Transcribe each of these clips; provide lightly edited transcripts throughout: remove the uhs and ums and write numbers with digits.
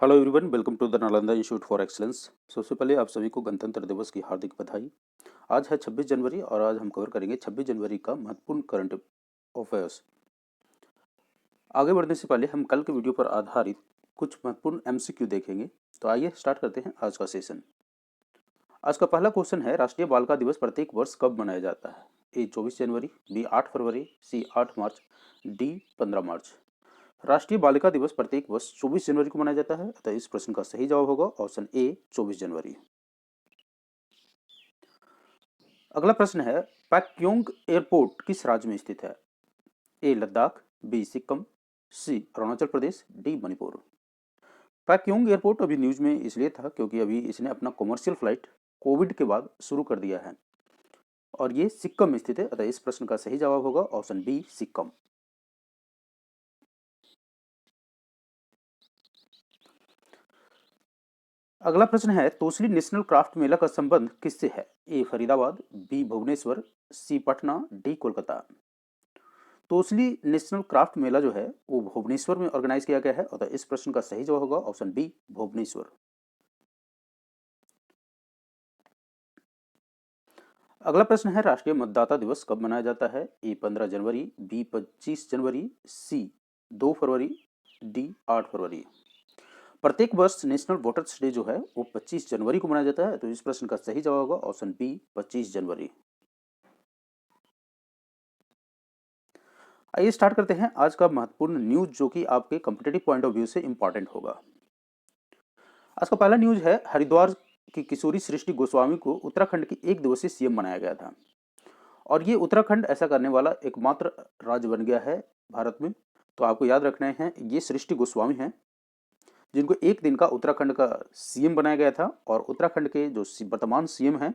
Hello everyone, welcome to the Nalanda institute for excellence. सबसे पहले आप सभी को गणतंत्र दिवस की हार्दिक बधाई। आज है 26 जनवरी और आज हम कवर करेंगे 26 जनवरी का महत्वपूर्ण करंट अफेयर्स। आगे बढ़ने से पहले हम कल के वीडियो पर आधारित कुछ महत्वपूर्ण एमसीक्यू देखेंगे। तो आइए स्टार्ट करते हैं आज का सेशन। आज का पहला क्वेश्चन है, राष्ट्रीय बालिका दिवस प्रत्येक वर्ष कब मनाया जाता है? ए 24 जनवरी, बी 8 फरवरी, सी 8 मार्च, डी 15 मार्च। राष्ट्रीय बालिका दिवस प्रत्येक वर्ष 24 जनवरी को मनाया जाता है, अतः इस प्रश्न का सही जवाब होगा ऑप्शन ए 24 जनवरी। अगला प्रश्न है, पैक्योंग एयरपोर्ट किस राज्य में स्थित है? ए लद्दाख, बी सिक्किम, सी अरुणाचल प्रदेश, डी मणिपुर। पैक्योंग एयरपोर्ट अभी न्यूज में इसलिए था क्योंकि अभी इसने अपना कमर्शियल फ्लाइट कोविड के बाद शुरू कर दिया है और ये सिक्किम में स्थित है, अतः इस प्रश्न का सही जवाब होगा ऑप्शन बी सिक्किम। अगला प्रश्न है, तोसली नेशनल क्राफ्ट मेला का संबंध किससे है? A Faridabad, B Bhubaneswar, C Patna, D Kolkata. Tosali national craft Mela जो है वो भुवनेश्वर में ऑर्गेनाइज किया गया है, और इस प्रश्न का सही जवाब होगा ऑप्शन बी भुवनेश्वर। अगला प्रश्न है, राष्ट्रीय मतदाता दिवस कब मनाया जाता है? ए 15 जनवरी, बी 25 जनवरी, सी 2 फरवरी, डी 8 फरवरी। प्रत्येक वर्ष नेशनल वोटर्स डे जो है वो 25 जनवरी को मनाया जाता है, तो इस प्रश्न का सही जवाब होगा ऑप्शन बी 25 जनवरी। आइए स्टार्ट करते हैं आज का महत्वपूर्ण न्यूज जो कि आपके कॉम्पिटिटिव पॉइंट ऑफ व्यू से इंपॉर्टेंट होगा। आज का पहला न्यूज है, हरिद्वार की किशोरी सृष्टि गोस्वामी को उत्तराखंड की एक दिवसीय सीएम बनाया गया था और ये उत्तराखंड ऐसा करने वाला एकमात्र राज्य बन गया है भारत में। तो आपको याद रखना है, ये सृष्टि गोस्वामी हैं जिनको एक दिन का उत्तराखंड का सीएम बनाया गया था, और उत्तराखंड के जो वर्तमान सीएम हैं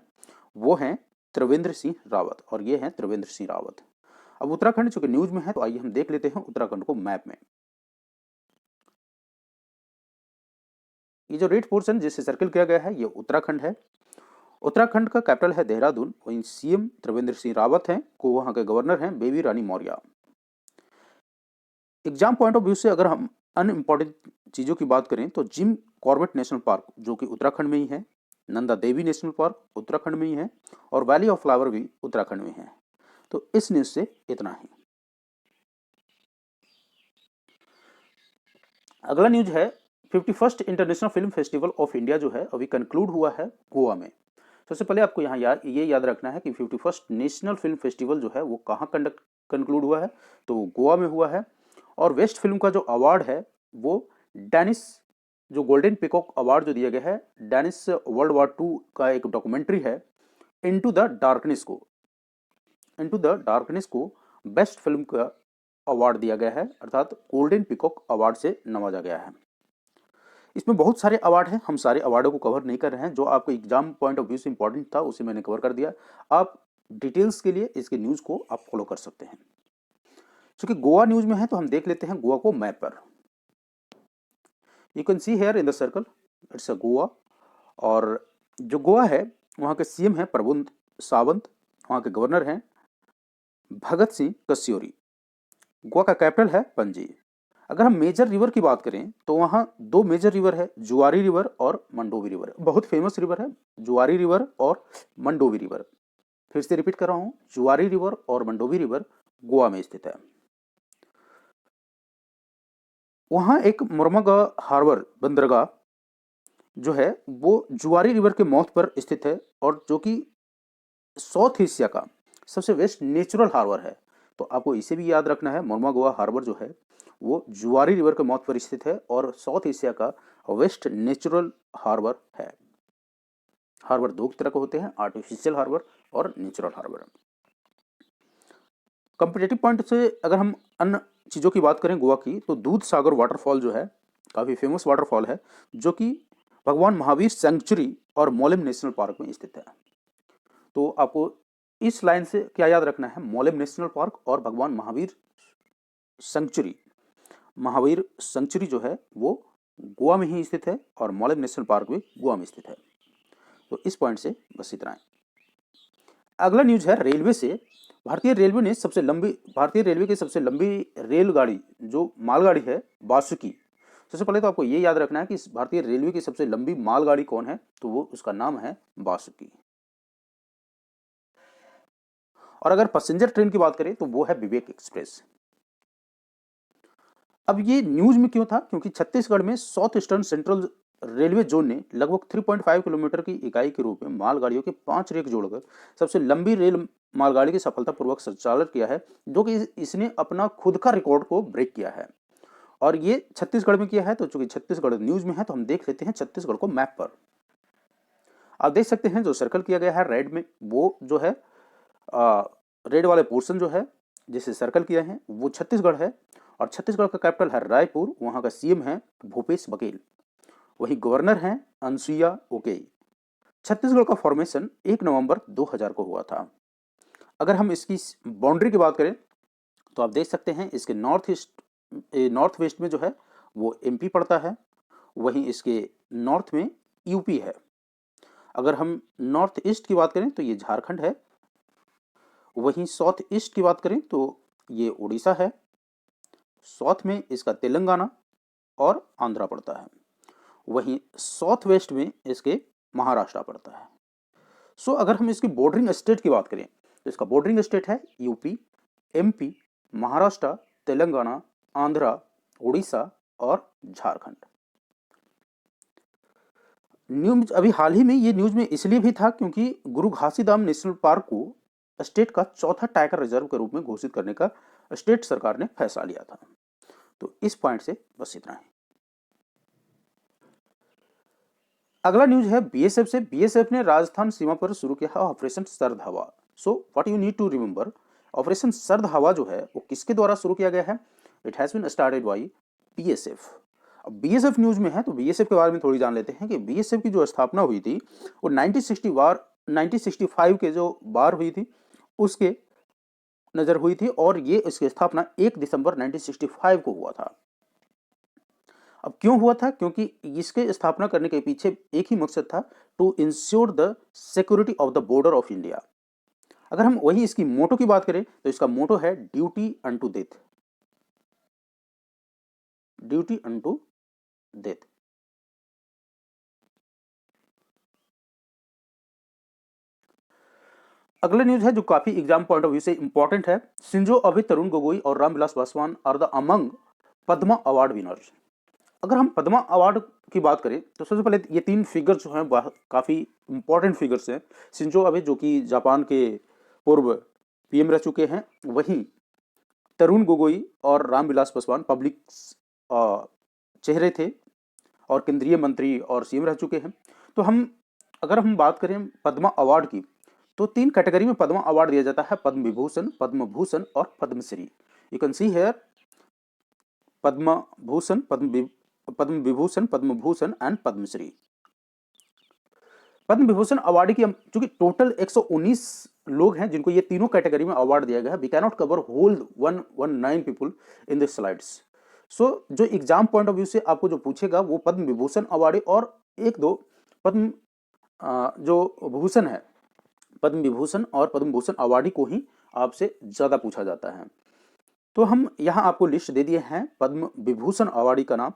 वो हैं त्रिवेंद्र सिंह रावत, और ये हैं त्रिवेंद्र सिंह रावत। अब उत्तराखंड जो कि न्यूज में है, तो आइए हम देख लेते हैं उत्तराखंड को मैप में। ये जो रेड पोर्शन जिसे सर्किल किया गया है ये उत्तराखंड है। उत्तराखंड का कैपिटल है देहरादून, वहीं सीएम त्रिवेंद्र सिंह रावत हैं, को वहां के गवर्नर हैं Baby Rani Maurya. Exam point of view से अगर हम अनइम्पॉर्टेंट चीजों की बात करें तो जिम कॉर्बेट नेशनल पार्क जो कि उत्तराखंड में ही है, नंदा देवी नेशनल पार्क उत्तराखंड में ही है, और वैली ऑफ फ्लावर भी उत्तराखंड में है। तो इस न्यूज से इतना ही। अगला न्यूज है, 51st international film festival of India जो है अभी कंक्लूड हुआ है गोवा में। सबसे पहले आपको यहाँ ये याद रखना है कि 51st नेशनल फिल्म फेस्टिवल जो है वो कहाँ कंक्लूड हुआ है, तो वो गोवा में हुआ है। और बेस्ट फिल्म का जो अवार्ड है वो डेनिस, जो गोल्डन पिकॉक अवार्ड जो दिया गया है डेनिस वर्ल्ड वॉर 2 का एक डॉक्यूमेंट्री है इनटू द डार्कनेस को बेस्ट फिल्म का अवार्ड दिया गया है, अर्थात गोल्डन पिकॉक अवार्ड से नवाजा गया है। इसमें बहुत सारे अवार्ड हैं, हम सारे अवार्डों को कवर नहीं कर रहे हैं, जो आपको एग्जाम पॉइंट ऑफ व्यू से इंपॉर्टेंट था उसे मैंने कवर कर दिया। आप डिटेल्स के लिए इसके न्यूज को आप फॉलो कर सकते हैं। क्योंकि गोवा न्यूज में है तो हम देख लेते हैं गोवा को मैप पर। You can see here in the circle, it's a Goa. और जो गोवा है वहाँ के सीएम है प्रबोध सावंत, वहाँ के गवर्नर हैं भगत सिंह कस्योरी। गोवा का कैपिटल है पणजी। अगर हम मेजर रिवर की बात करें तो वहाँ दो मेजर रिवर है, जुआरी रिवर और मंडोवी रिवर। बहुत फेमस रिवर है जुआरी रिवर और मंडोवी रिवर। फिर से रिपीट कर रहा हूँ, जुआरी रिवर और मंडोवी रिवर गोवा में स्थित है। वहाँ एक मुर्मुगांव हार्बर बंदरगाह जो है वो जुआरी रिवर के माउथ पर स्थित है, और जो कि साउथ एशिया का सबसे बेस्ट नेचुरल हार्बर है। तो आपको इसे भी याद रखना है, मुर्मुगांव हार्बर जो है वो जुआरी रिवर के माउथ पर स्थित है और साउथ एशिया का वेस्ट नेचुरल हार्बर है। हार्बर दो तरह के होते हैं, आर्टिफिशियल हार्बर और नेचुरल हार्बर। कंपिटेटिव पॉइंट से अगर हम अन्य चीज़ों की बात करें गोवा की, तो दूध सागर वाटरफॉल जो है काफ़ी फेमस वाटरफॉल है, जो कि भगवान महावीर सेंचुरी और मोलेम नेशनल पार्क में स्थित है। तो आपको इस लाइन से क्या याद रखना है, मोलेम नेशनल पार्क और भगवान महावीर सेंचुरी जो है वो गोवा में ही स्थित है, और मोलेम नेशनल पार्क भी गोवा में स्थित है। तो इस पॉइंट से बस इतना है। अगला न्यूज है रेलवे से। भारतीय रेलवे की सबसे लंबी रेलगाड़ी जो मालगाड़ी है वासुकी सबसे पहले तो आपको ये याद रखना है कि भारतीय रेलवे की सबसे लंबी मालगाड़ी कौन है, तो वो उसका नाम है वासुकी। और अगर पैसेंजर ट्रेन की बात करें तो वो है विवेक एक्सप्रेस। अब ये न्यूज में क्यों था, क्योंकि छत्तीसगढ़ में south eastern central railway zone ने लगभग 3.5 किलोमीटर की इकाई के रूप में मालगाड़ियों के 5 रेक जोड़कर सबसे लंबी रेल मालगाड़ी की सफलतापूर्वक संचालन किया है, जो कि इसने अपना खुद का रिकॉर्ड को ब्रेक किया है। और ये छत्तीसगढ़ में किया है, तो चूंकि छत्तीसगढ़ न्यूज में है तो हम देख लेते हैं छत्तीसगढ़ को मैप पर। आप देख सकते हैं जो सर्कल किया गया है रेड में, वो जो है रेड वाले पोर्शन जो है जिसे सर्कल किया है वो छत्तीसगढ़ है। और छत्तीसगढ़ का कैपिटल है रायपुर, वहां का सीएम है भूपेश बघेल, वही गवर्नर हैं अनसुईया उके। छत्तीसगढ़ का फॉर्मेशन 1 नवंबर 2000 को हुआ था। अगर हम इसकी बाउंड्री की बात करें तो आप देख सकते हैं इसके नॉर्थ वेस्ट में जो है वो एमपी पड़ता है, वहीं इसके नॉर्थ में यूपी है। अगर हम नॉर्थ ईस्ट की बात करें तो ये झारखंड है, वहीं साउथ ईस्ट की बात करें तो ये उड़ीसा है, साउथ में इसका तेलंगाना और आंध्रा पड़ता है, वहीं साउथ वेस्ट में इसके महाराष्ट्र पड़ता है। सो अगर हम इसकी बॉर्डरिंग स्टेट की बात करें तो इसका बॉर्डरिंग स्टेट है यूपी, एमपी, महाराष्ट्र, तेलंगाना, आंध्रा, उड़ीसा और झारखंड। न्यूज अभी हाल ही में ये न्यूज में इसलिए भी था क्योंकि गुरु घासीदाम नेशनल पार्क को स्टेट का चौथा टाइगर रिजर्व के रूप में घोषित करने का स्टेट सरकार ने फैसला लिया था। तो इस पॉइंट से बस इतना है। अगला न्यूज है बीएसएफ से। बीएसएफ ने राजस्थान सीमा पर शुरू किया है operation Sard Hawa. So what you need to remember, operation Sard Hawa जो है वो किसके द्वारा शुरू किया गया है? It has been started by BSF. अब बीएसएफ न्यूज में है तो बीएसएफ के बारे में थोड़ी जान लेते हैं कि बीएसएफ की जो स्थापना हुई थी वो 1965 के जो वार हुई थी उसके नजर हुई थी, और ये इसकी स्थापना 1 दिसंबर 1965 को हुआ था। अब क्यों हुआ था? क्योंकि इसके स्थापना करने के पीछे एक ही मकसद था, to ensure the security of the border of India. अगर हम वही इसकी मोटो की बात करें तो इसका मोटो है duty unto death, duty unto death. अगला न्यूज है जो काफी एग्जाम पॉइंट ऑफ व्यू से इंपॉर्टेंट है। शिंजो अबे, तरुण गोगोई और Ramvilas Paswan are the among Padma award winners. अगर हम पद्मा अवार्ड की बात करें तो सबसे पहले ये 3 फिगर जो हैं काफी इंपॉर्टेंट फिगर्स हैं। शिंजो अबे जो कि जापान के पूर्व पीएम रह चुके हैं, वहीं तरुण गोगोई और रामविलास पासवान पब्लिक चेहरे थे और केंद्रीय मंत्री और सीएम रह चुके हैं। तो अगर हम बात करें पद्मा अवार्ड की तो 3 कैटेगरी में पद्मा अवार्ड दिया जाता है, पद्म विभूषण, पद्म भूषण और Padmashri. You can see here Padma Bhushan, Padma Vibhushan, Padma Bhushan and Padmashri. Padma Vibhushan award की चूंकि टोटल 119 लोग हैं जिनको ये तीनों कैटेगरी में अवार्ड दिया गया है। We can not cover whole 119 people in this slides. So जो एग्जाम पॉइंट ऑफ व्यू से आपको जो पूछेगा वो पद्म विभूषण अवार्ड और 1-2 पद्म जो भूषण है, पद्म विभूषण और पद्म भूषण अवार्डी को ही आपसे ज्यादा पूछा जाता है। तो हम यहाँ आपको लिस्ट दे दिए हैं पद्म विभूषण अवार्डी का नाम।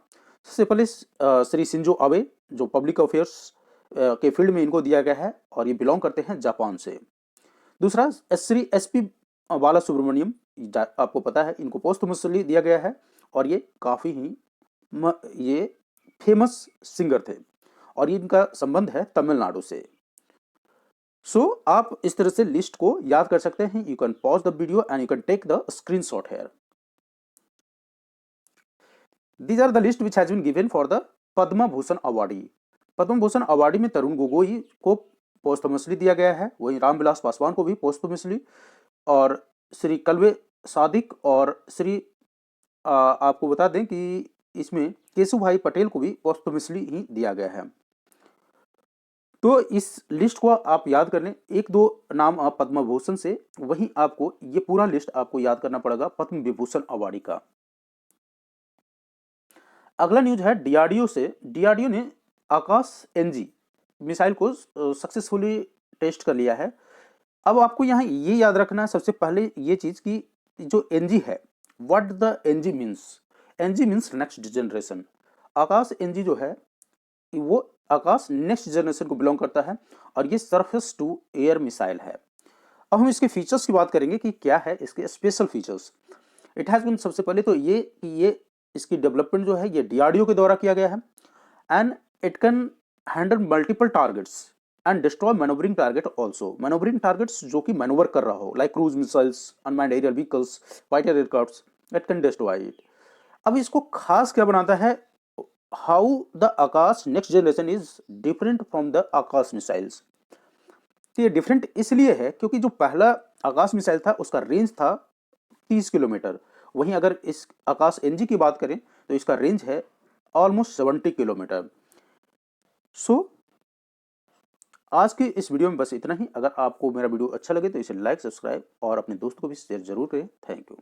सबसे पहले श्री शिंजो अबे जो पब्लिक अफेयर्स के फील्ड में इनको दिया गया है और ये बिलोंग करते हैं जापान से। दूसरा श्री एसपी बाला सुब्रमण्यम, आपको पता है इनको पोस्टमसली दिया गया है और ये काफी ही ये फेमस सिंगर थे और इनका संबंध है तमिलनाडु से। सो आप इस तरह से लिस्ट को याद कर सकते हैं। You can pause the video and you can take the screenshot here. These are the list which has been given for the Padma Bhushan awardee. Padma Bhushan awardee में तरुण गोगोई को पोस्टमसली दिया गया है, वहीं रामविलास पासवान को भी पोस्टमसली, और श्री कल्वे सादिक और श्री आपको बता दें कि इसमें केशु भाई पटेल को भी पोस्टमसली ही दिया गया है। तो इस लिस्ट को आप याद कर लें, 1-2 नाम आप पद्म भूषण से, वहीं आपको ये पूरा लिस्ट आपको याद करना पड़ेगा पद्म विभूषण अवार्डी का। अगला न्यूज है डीआरडीओ से। डीआरडीओ ने आकाश एनजी मिसाइल को सक्सेसफुली टेस्ट कर लिया है। अब आपको यहाँ ये याद रखना है सबसे पहले ये चीज कि जो एनजी है, what the NG means. NG means next generation. Akash NG जो है वो आकाश नेक्स्ट जनरेशन को बिलोंग करता है और ये सरफेस टू एयर मिसाइल है। अब हम इसके फीचर्स की बात करेंगे कि क्या है इसके special features. It has been, सबसे पहले तो ये कि ये इसकी डेवलपमेंट जो है ये डीआरडीओ के द्वारा किया गया है and it can handle multiple targets and destroy manoeuvring target also. Manoeuvring targets जो कि मैनोवर कर रहा हो, like cruise missiles, unmanned aerial vehicles, fighter aircrafts, it can destroy it. अब इसको खास क्या बनाता है, how the Akash next generation is different from the Akash missiles. तो ये डिफरेंट इसलिए है क्योंकि जो पहला आकाश मिसाइल था उसका रेंज था 30 किलोमीटर, वहीं अगर इस आकाश एनजी की बात करें तो इसका रेंज है ऑलमोस्ट 70 किलोमीटर। सो आज के इस वीडियो में बस इतना ही। अगर आपको मेरा वीडियो अच्छा लगे तो इसे लाइक, सब्सक्राइब और अपने दोस्तों को भी शेयर जरूर करें। Thank you.